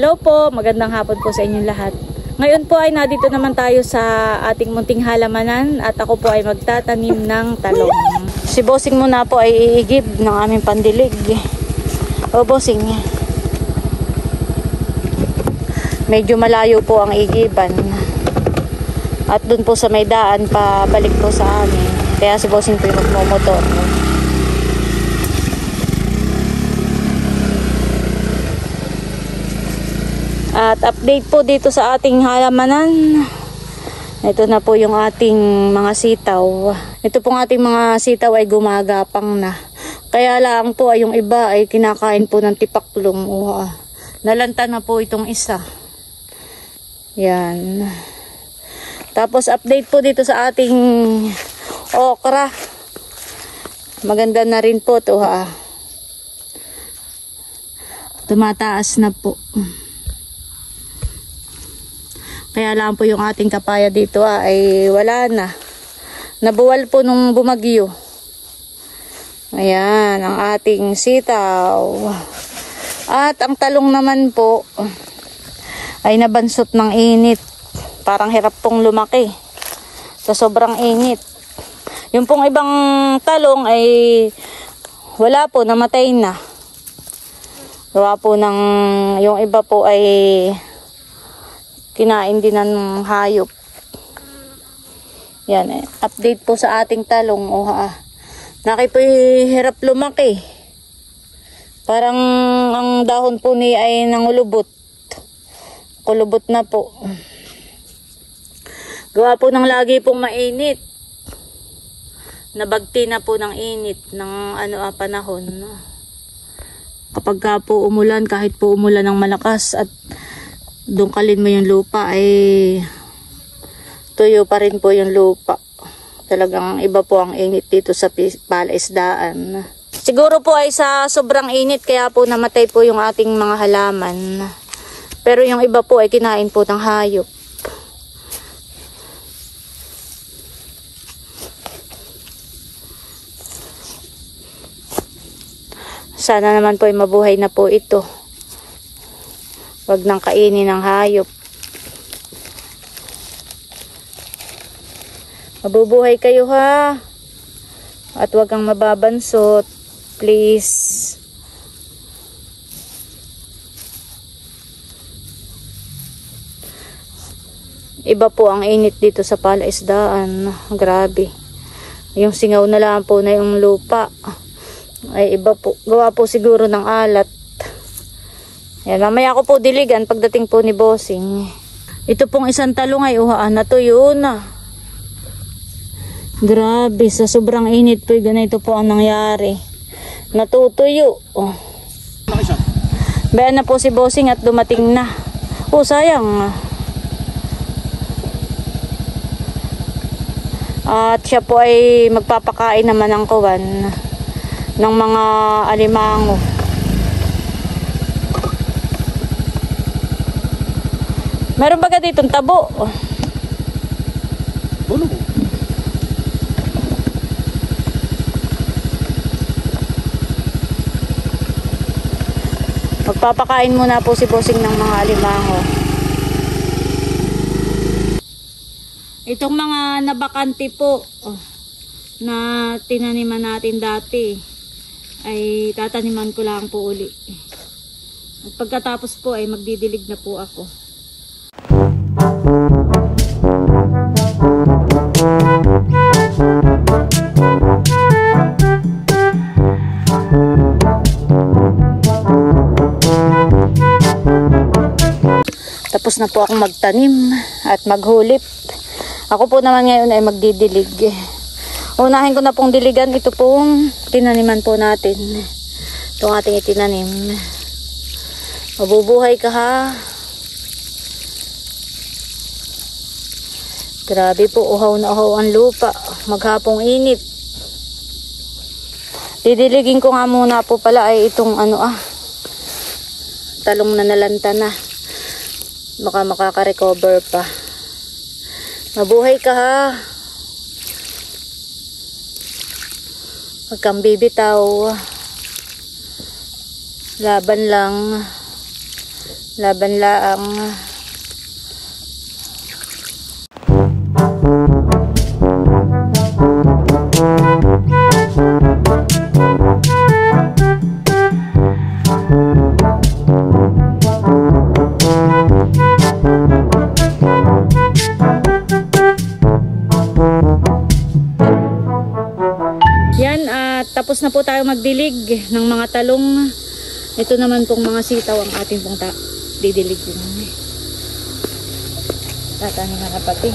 Hello po, magandang hapon po sa inyong lahat. Ngayon po ay nandito naman tayo sa ating munting halamanan at ako po ay magtatanim ng talong. Si Bossing muna po ay iigib ng aming pandilig. O Bossing, medyo malayo po ang igiban. At dun po sa may daan pabalik po sa amin. Kaya si Bossing po yung magmumotor. At update po dito sa ating halamanan. Ito na po yung ating mga sitaw. Ito pong ating mga sitaw ay gumagapang na. Kaya lang po ay yung iba ay kinakain po ng tipaklong. Nalanta na po itong isa. Yan. Tapos update po dito sa ating okra. Maganda na rin po ito ha. Tumataas na po. Kaya lang po yung ating kapaya dito ay wala na. Nabuwal po nung bumagyo. Ayan, ang ating sitaw. At ang talong naman po ay nabansot ng init. Parang hirap pong lumaki sa sobrang init. Yung pong ibang talong ay wala po, namatay na. Gawa po ng yung iba po ay kinain din ng hayop. Yan update po sa ating talong. Nakipihirap lumaki. Parang ang dahon po ni ay nangulubot. Kulubot na po. Gawa po ng lagi pong mainit. Nabagti na po ng init ng panahon. Kapag ka po umulan, kahit po umulan ng malakas at dungkalin mo yung lupa ay tuyo pa rin po yung lupa. Talagang iba po ang init dito sa palaisdaan. Siguro po ay sa sobrang init kaya po namatay po yung ating mga halaman. Pero yung iba po ay kinain po ng hayop. Sana naman po ay mabuhay na po ito. Huwag nang kainin ng hayop. Mabubuhay kayo ha. At huwag kang mababansot. Please. Iba po ang init dito sa palaisdaan. Grabe. Yung singaw na lang po na yung lupa. Ay iba po. Gawa po siguro ng alat. Yan, mamaya ko po diligan pagdating po ni Bossing. Ito pong isang talong ay natuyo na. Grabe, sa sobrang init po, ganito po ang nangyari. Natutuyo. Bayan na po si Bossing at dumating na. Sayang. At siya po ay magpapakain naman ng kuwan ng mga alimango. Meron ba ka ditong tabo? Ano? Magpapakain muna po si Bossing ng mga alimango. Itong mga nabakante po na tinaniman natin dati ay tataniman ko lang po uli. At pagkatapos po ay magdidilig na po ako. Tapos na po akong magtanim at maghulip. Ako po naman ngayon ay magdidilig. Unahin ko na pong diligan ito pong tinaniman po natin. Itong ating itinanim. Mabubuhay ka ha. Grabe po, uhaw na uhaw ang lupa. Maghapong init. Didiligin ko nga muna po pala ay itong talong na nalanta na. Baka makaka-recover pa. Mabuhay ka ha. Huwag kang bibitaw. Laban lang. Laban laang. Yan, at tapos na po tayo magdilig ng mga talong. Ito naman pong mga sitaw ang ating pong didilig din. Tatanin na pati.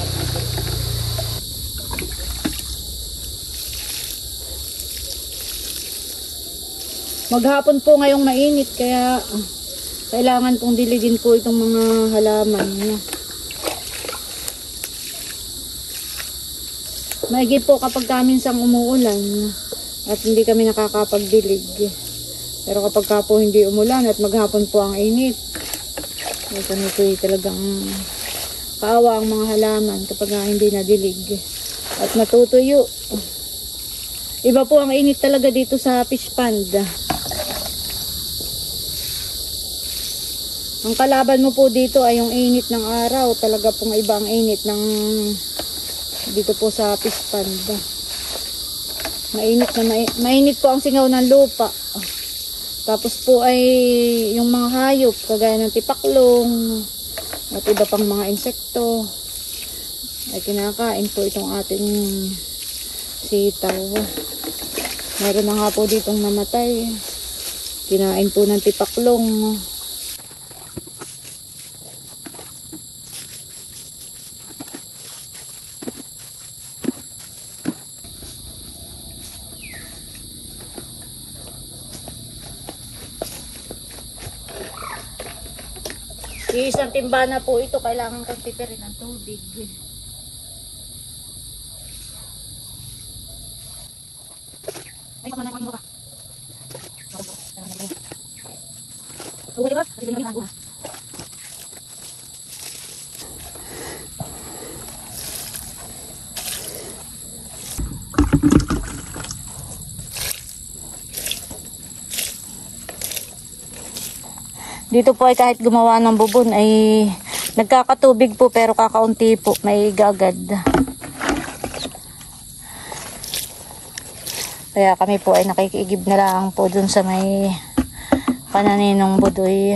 Maghapon po ngayong mainit, kaya kailangan pong diligin po itong mga halaman. Maigi po kapag minsang umuulan at hindi kami nakakapagdilig. Pero kapag ka po hindi umulan at maghapon po ang init, ito talagang kaawa ang mga halaman kapag hindi nadilig at natutuyo. Iba po ang init talaga dito sa fish pond. Ang kalaban mo po dito ay yung init ng araw. Talaga pong iba ang init ng dito po sa fish pond. Mainit po ang singaw ng lupa. Tapos po ay yung mga hayop kagaya ng tipaklong at iba pang mga insekto ay kinakain po itong ating sitaw. Meron na nga po ditong namatay. Kinain po ng tipaklong. Isang timba na po ito, kailangan kong tipirin ng tubig. Dito po ay kahit gumawa ng bubon ay nagkakatubig po, pero kakaunti po, may gagad. Kaya kami po ay nakikiigib na lang po dun sa may pananinong budoy.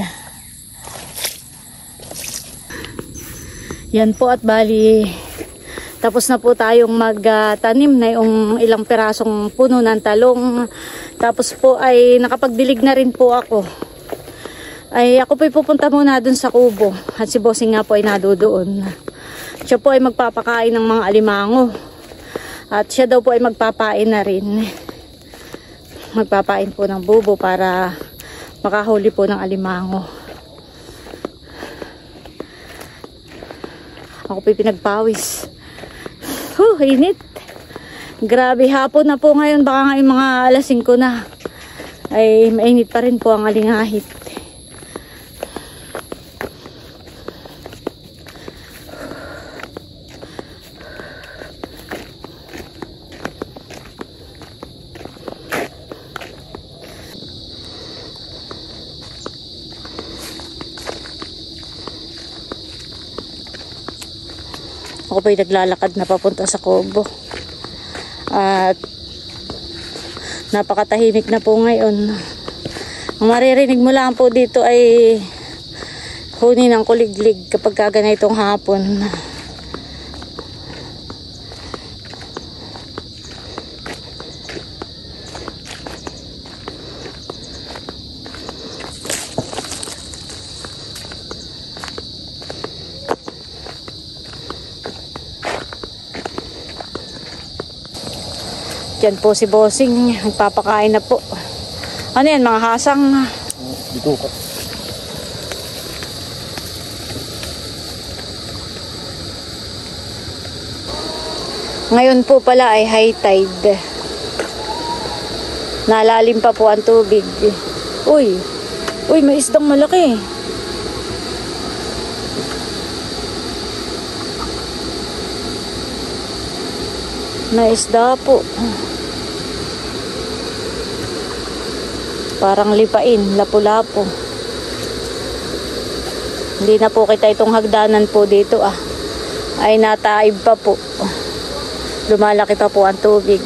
Yan po, at bali tapos na po tayong magtanim na yung ilang pirasong puno ng talong. Tapos po ay nakapagdilig na rin po ako. Ay ako po ay pupunta muna dun sa kubo at si bossing nga po ay nadoon. Siya po ay magpapakain ng mga alimango at siya daw po ay magpapain na rin. Magpapain po ng bubo para makahuli po ng alimango. Ako po ay pinagpawis. Init. Grabe, hapon na po ngayon, baka nga yung mga alas 5 na ay mainit pa rin po ang alingahit. Ako po'y naglalakad na papunta sa kubo. At napakatahimik na po ngayon. Ang maririnig mo lang po dito ay huni ng kuliglig kapag ganitong hapon. Diyan po si bossing, nagpapakain na po. Ano yan, mga hasang? Dito ka. Ngayon po pala ay high tide. Nalalim pa po ang tubig. Uy, may isdang malaki. May isda po. Parang lipain, lapu-lapo. Hindi na po kita itong hagdanan po dito ay nataib pa po. Lumalaki pa po ang tubig.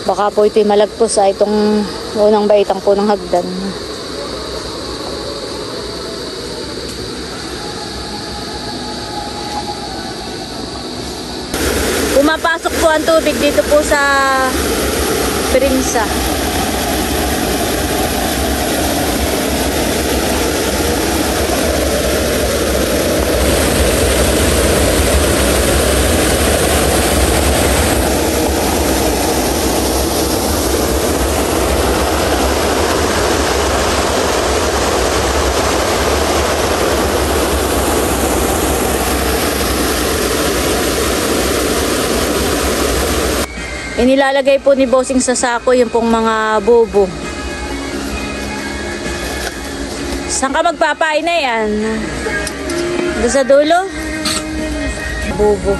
Baka po ito'y malagpos itong unang baitang po ng hagdan. Pumapasok po ang tubig dito po sa Prinsa. Inilalagay po ni Bossing sa sako yung pong mga bubo. Saan ka magpapain na yan? Doon sa dulo? Bubo.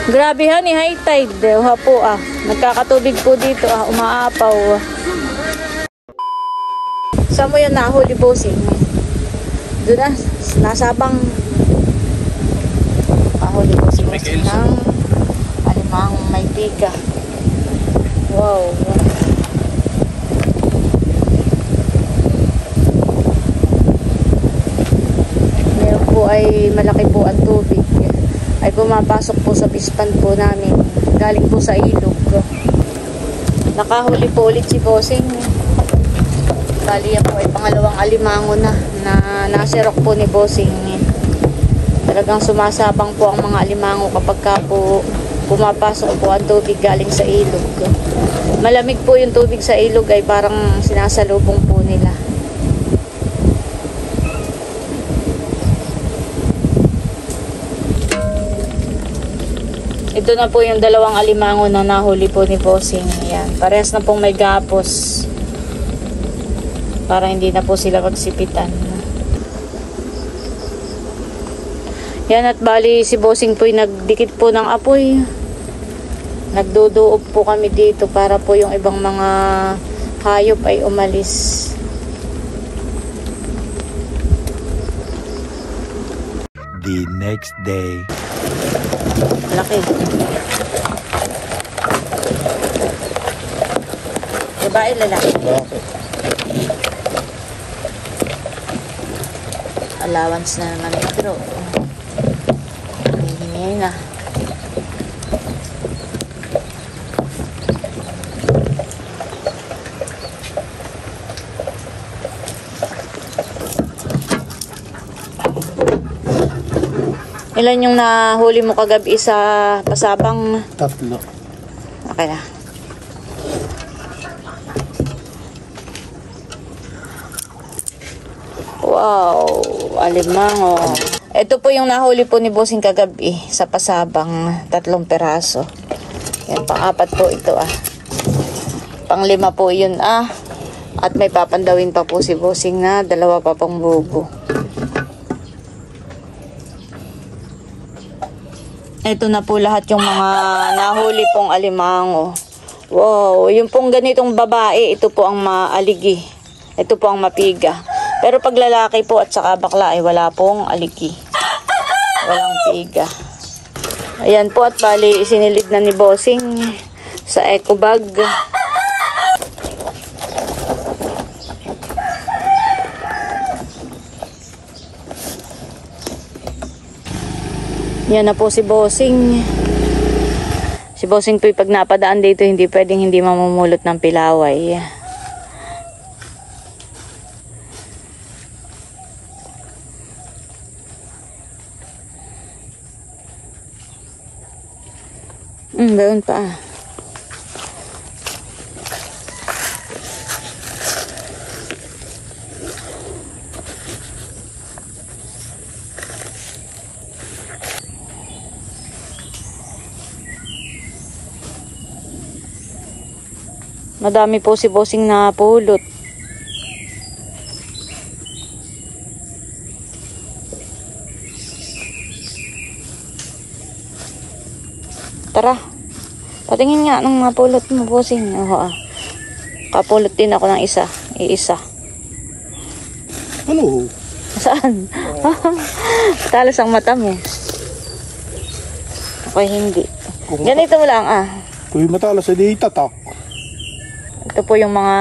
Grabe ni high tide. Uha po nagkakatubig po dito umaapaw. Saan mo yan nahuli, Bossing? Doon nasabang huli ko si Bossing ng alimang may piga. Wow. Meron po ay malaki po ang tubig. Ay pumapasok po sa pispan po namin. Galing po sa ilog. Nakahuli po ulit si Bossing. Bali yan po ay pangalawang alimango na nasirok po ni Bossing. Talagang sumasabang po ang mga alimango kapag ka po pumapasok po ang tubig galing sa ilog. Malamig po yung tubig sa ilog ay parang sinasalubong po nila. Ito na po yung dalawang alimango na nahuli po ni Bossing. Ayan, parehas na pong may gapos. Para hindi na po sila magsipitan. Yan at bali si Bossing po'y nagdikit po ng apoy. Nagduduob po kami dito para po yung ibang mga hayop ay umalis. The next day. Laki. Babae, lalaki. Allowance na naman ito. Hingay na. Ilan yung nahuli mo kagabi sa pasabang? 3. Okay na. Wow, alimango. Ito po yung nahuli po ni Bossing kagabi sa pasabang, 3 peraso. Yan, pang-4 po ito Pang-5 po yun At may papandawin pa po si Bossing na 2 pa pang bubo. Ito na po lahat yung mga nahuli pong alimango. Wow, yung pong ganitong babae, ito po ang maaligi. Ito po ang mapiga. Pero pag lalaki po at saka bakla ay wala pong aligi. Walang piga. Ayan po at bali isinilid na ni Bossing sa eco bag. Yan na po si Bossing. Si Bossing po pag napadaan dito hindi pwedeng hindi mamumulot ng pilaway. Ganoon pa. Madami po si Bossing na pulot. Tara. Patingin nga ng mapulot mo, Bossing. Kapulot din ako ng isa. Iisa. Ano? Saan? Talas ang mata mo. Okay, hindi. Ganito lang Kung matalas, edi itatak. Ito po yung mga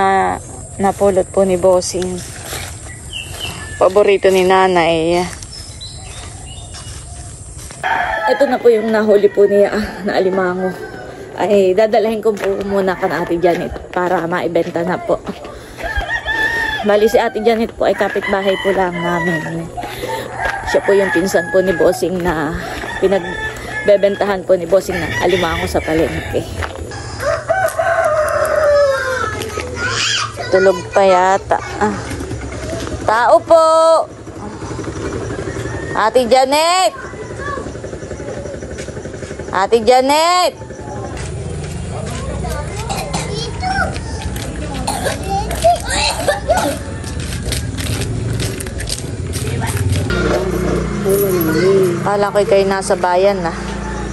napulot po ni Bossing. Paborito ni Nanay. Ito na po yung nahuli po niya na alimango. Ay dadalhin ko po muna kan Ate Janet para maibenta na po. Bali si Ate Janet po ay kapitbahay po lang namin. Siya po yung pinsan po ni Bossing na pinagbebentahan po ni Bossing ng alimango sa palengke. Tulog pa yata. Tao po! Ate Janet! Ate Janet! Kala ko kayo nasa bayan na.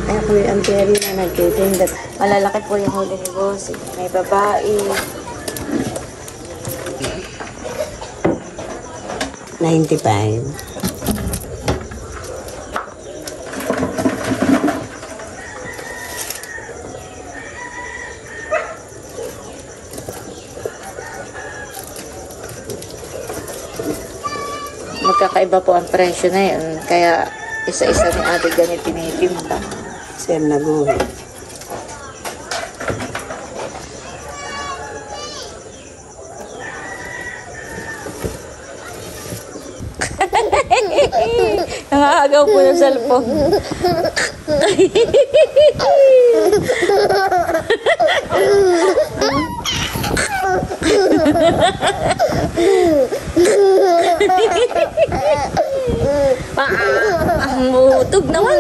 Ay, ako yung amperi na nagtitinda. Malalaki po yung huli ni Bossing. May babae. 95. Magkakaiba po ang presyo na yun. Kaya isa-isa ni Ate Janet tinitimba. Sir Naguhi. Nangagaw po ng cellphone. Ang utog naman.